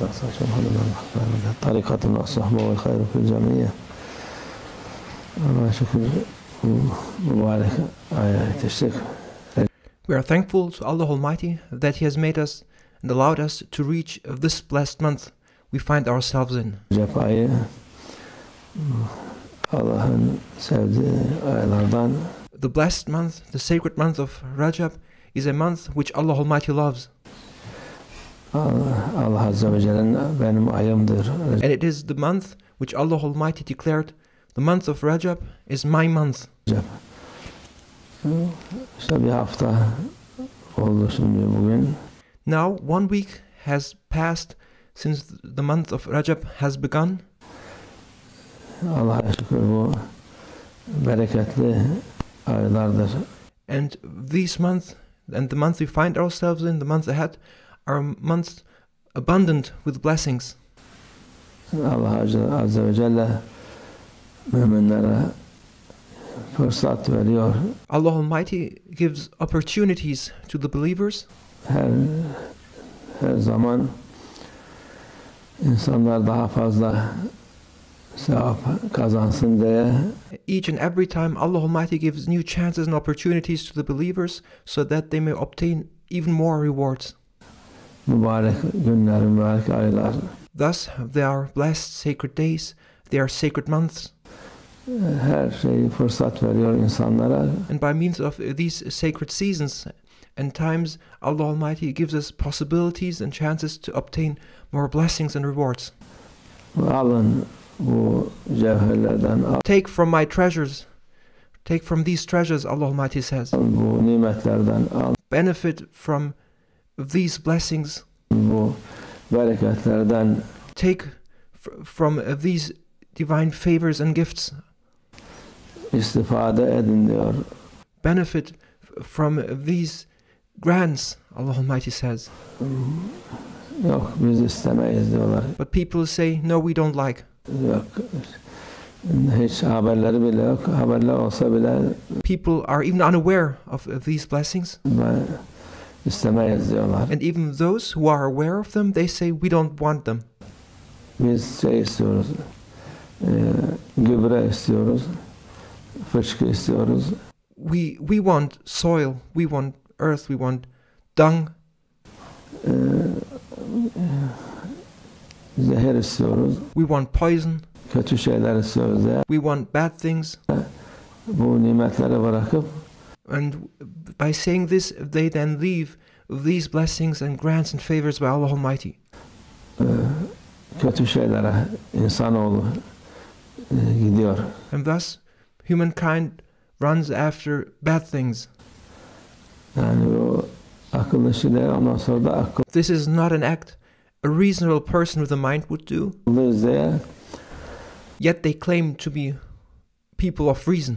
We are thankful to Allah Almighty that He has made us and allowed us to reach this blessed month we find ourselves in. The blessed month, the sacred month of Rajab, is a month which Allah Almighty loves. And it is the month which Allah Almighty declared, the month of Rajab is my month. Now 1 week has passed since the month of Rajab has begun. And these months, and the month we find ourselves in, the month ahead, are months abundant with blessings. Allah Azze ve Celle müminlere fırsat veriyor. Allah Almighty gives opportunities to the believers. Her zaman insanlar daha fazla sevap kazansın diye. Each and every time Allah Almighty gives new chances and opportunities to the believers so that they may obtain even more rewards. Mübarek günler, mübarek aylar. Thus, they are blessed sacred days, they are sacred months. Her şeyi fırsat veriyor insanlara. And by means of these sacred seasons and times, Allah Almighty gives us possibilities and chances to obtain more blessings and rewards. Alın bu cevherlerden al. Take from my treasures, take from these treasures, Allah Almighty says. Bu nimetlerden al. Benefit from these blessings. Bu bereketlerden. Take from these divine favors and gifts. İstifade edin diyor. Benefit from these grants, Allah Almighty says. Yok, biz istemeyiz diyorlar. But people say, no, we don't like. Yok. Hiç haberleri bile yok. Haberler olsa bile. People are even unaware of these blessings. İstemeyiz diyorlar. And even those who are aware of them, they say, we don't want them. Biz şey istiyoruz. Gübre istiyoruz. Fışkı istiyoruz. We want soil, we want earth, we want dung. Zehir istiyoruz. We want poison. Kötü şeyler istiyoruz ya. We want bad things. Bu nimetleri bırakıp. And by saying this, they then leave these blessings and grants and favors by Allah Almighty. Kötü şeylere insanoğlu gidiyor. And thus, humankind runs after bad things. Yani o akıllı şeyler ondan sonra da akıl. This is not an act a reasonable person with a mind would do. Yet they claim to be people of reason.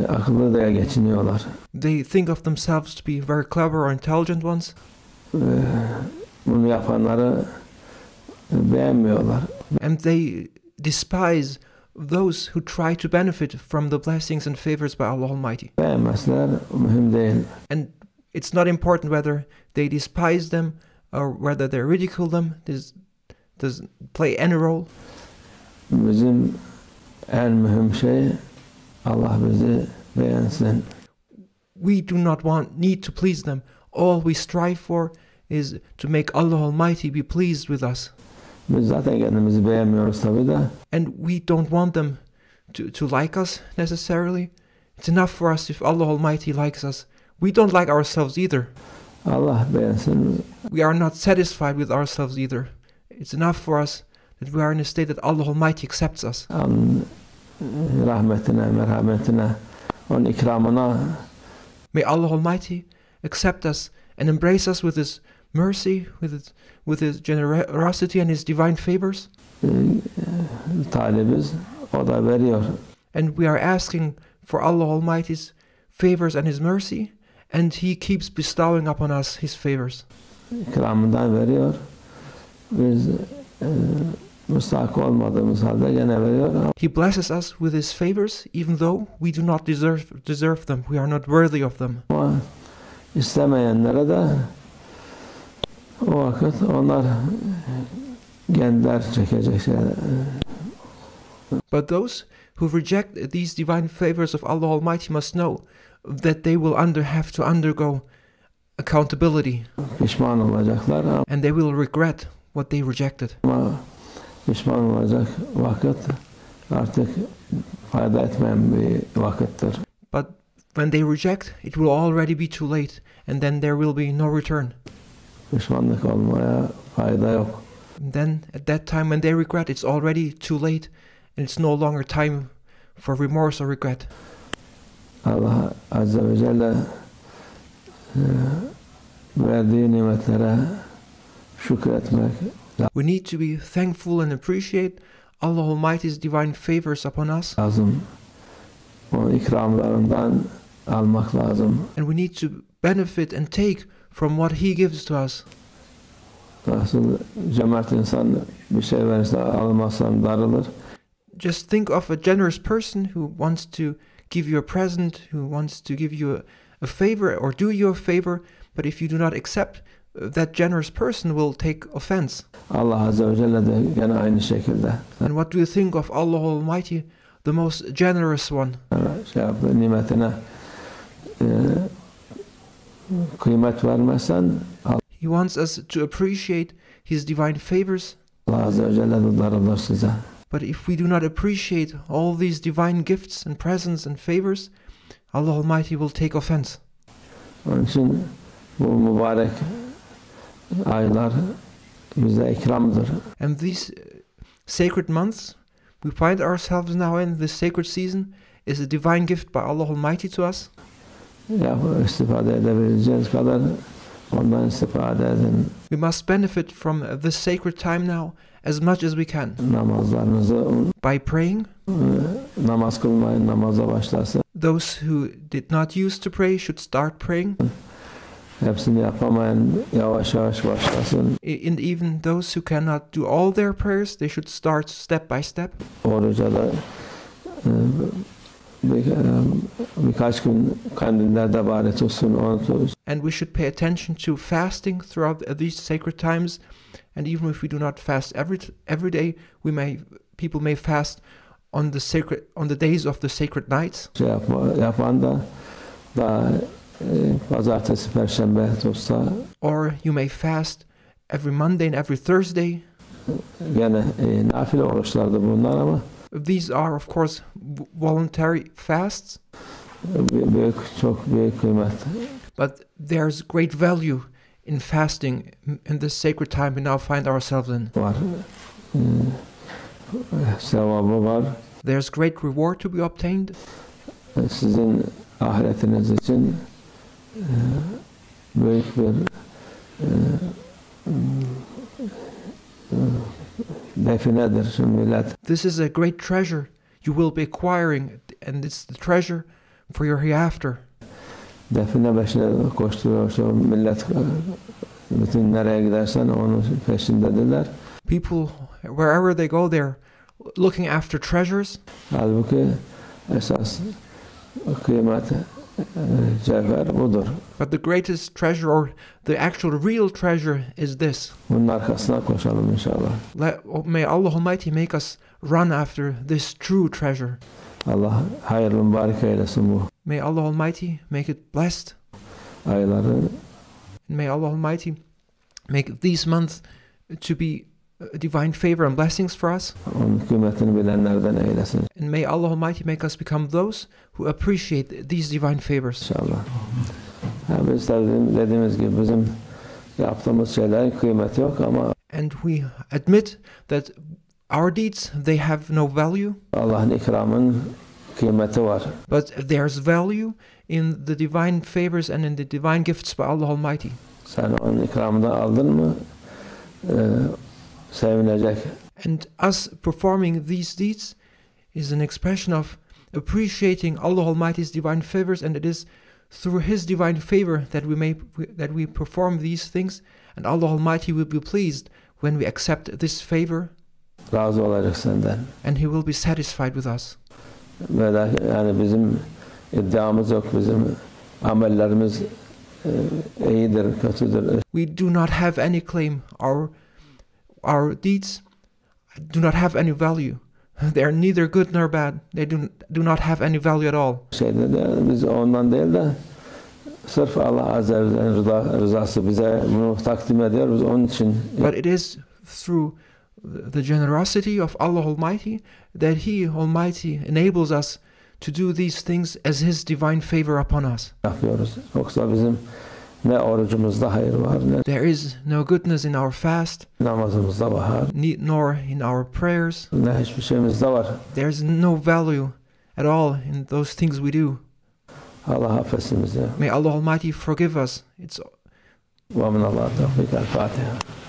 Akıllı da geçiniyorlar. They think of themselves to be very clever or intelligent ones. Bunu yapanları beğenmiyorlar. And they despise those who try to benefit from the blessings and favors by Allah Almighty. Beğenmezler, mühim değil. And it's not important whether they despise them or whether they ridicule them. This doesn't play any role. Bizim en mühim şey Allah bizi beğensin. We do not need to please them. All we strive for is to make Allah Almighty be pleased with us. Biz zaten kendimizi beğenmiyoruz tabii de. And we don't want them to like us necessarily. It's enough for us if Allah Almighty likes us. We don't like ourselves either. Allah beğensin. We are not satisfied with ourselves either. It's enough for us that we are in a state that Allah Almighty accepts us. Rahmetine, merhametine, onun ikramına. May Allah Almighty accept us and embrace us with His mercy, with His generosity and His divine favors. Talibiz, o da veriyor. And we are asking for Allah Almighty's favors and His mercy, and He keeps bestowing upon us His favors. İkramından veriyor. Biz müstahak olmadığımız halde gene veriyor. He blesses us with His favors, even though we do not deserve them. We are not worthy of them. Ama istemeyenlere de O vakit onlar kendiler çekecek şeyler. But those who reject these divine favors of Allah Almighty must know that they will have to undergo accountability, Pişman olacaklar and they will regret what they rejected. ama pişman olacak vakit artık fayda etmeyen bir vakittir. But when they reject, it will already be too late, and then there will be no return. Pişmanlık olmaya fayda yok. And then at that time when they regret, it's already too late, and it's no longer time for remorse or regret. Allah Azze ve Celle verdiği nimetlere şükretmek We need to be thankful and appreciate Allah Almighty's divine favors upon us, lazım. O ikramlarından almak lazım. and we need to benefit and take from what He gives to us. Nasıl cömert insan bir şey verirse almazsan darılır. Just think of a generous person who wants to give you a present, who wants to give you a favor or do you a favor, but if you do not accept, that generous person will take offense. Allah Azze ve Celle de gene aynı şekilde. And what do you think of Allah Almighty, the most generous one? Şey yaptı, nimetine kıymet vermezsen He wants us to appreciate His divine favors, Allah Azze ve Celle de darılır size. but if we do not appreciate all these divine gifts and presents and favors, Allah Almighty will take offense. Onun için bu mübarek aylar bize ikramdır. And these sacred months we find ourselves now in, this sacred season, is a divine gift by Allah Almighty to us. İstifade edebileceğiniz kadar ondan istifade edin. We must benefit from this sacred time now as much as we can Namazlarınızı by praying. namaz kılmayın, namaza başlasın. Those who did not used to pray should start praying. Hepsini yapamayan yavaş yavaş başlasın. And even those who cannot do all their prayers, they should start step by step. Oruca da birkaç gün kandillerde bari tutsun, onu tutsun. And we should pay attention to fasting throughout these sacred times. And even if we do not fast every day, people may fast on the days of the sacred nights. Şey yapan da daha pazartesi, perşembe tutsa. Or you may fast every Monday and every Thursday. Gene nafile oruçlardı bunlar ama These are of course voluntary fasts. Çok büyük kıymet. But there's great value in fasting in this sacred time we now find ourselves in. Var. Sevabı var. There's great reward to be obtained. Sizin ahiretiniz için büyük bir definedir şu millet. This is a great treasure you will be acquiring, and it's the treasure for your hereafter. Define peşine koşturuyor şu millet, bütün nereye gidersen onun peşindedirler. People, wherever they go, they're looking after treasures. Halbuki esas kıymet cevher budur. But the greatest treasure, or the actual real treasure, is this. Bunun arkasına koşalım inşallah. May Allah Almighty make us run after this true treasure. Allah hayırlı mübarek eylesin bu May Allah Almighty make it blessed. ayları. And may Allah Almighty make these months to be a divine favor and blessings for us. Onun kıymetini bilenlerden eylesin And may Allah Almighty make us become those who appreciate these divine favors. inşallah. Biz dediğimiz gibi bizim yaptığımız şeylerin kıymeti yok ama And we admit that our deeds, they have no value. Allah'ın ikramının kıymeti var. But there's value in the divine favors and in the divine gifts by Allah Almighty. Sen onun ikramını aldın mı sevinecek. And us performing these deeds is an expression of appreciating Allah Almighty's divine favors, and it is through His divine favor that we perform these things, and Allah Almighty will be pleased when we accept this favor, Razı olacak senden. and He will be satisfied with us. Yani bizim iddiamız yok, bizim amellerimiz iyidir, kötüdür. We do not have any claim. Our deeds do not have any value. They are neither good nor bad. They do not have any value at all. Şeyde de biz ondan değil de sırf Allah Azze ve Celle'nin rızası bize bunu takdim ediyor. Biz onun için. But it is through the generosity of Allah Almighty that He Almighty enables us to do these things as His divine favor upon us. Yapıyoruz. Yoksa bizim ne orucumuzda hayır var, ne There is no goodness in our fast, namazımızda var, nor in our prayers. ne hiçbir şeyimizde var. There is no value at all in those things we do. Allah affetsin bizi. May Allah Almighty forgive us. It's Ve minallah tevfik. El Fatiha.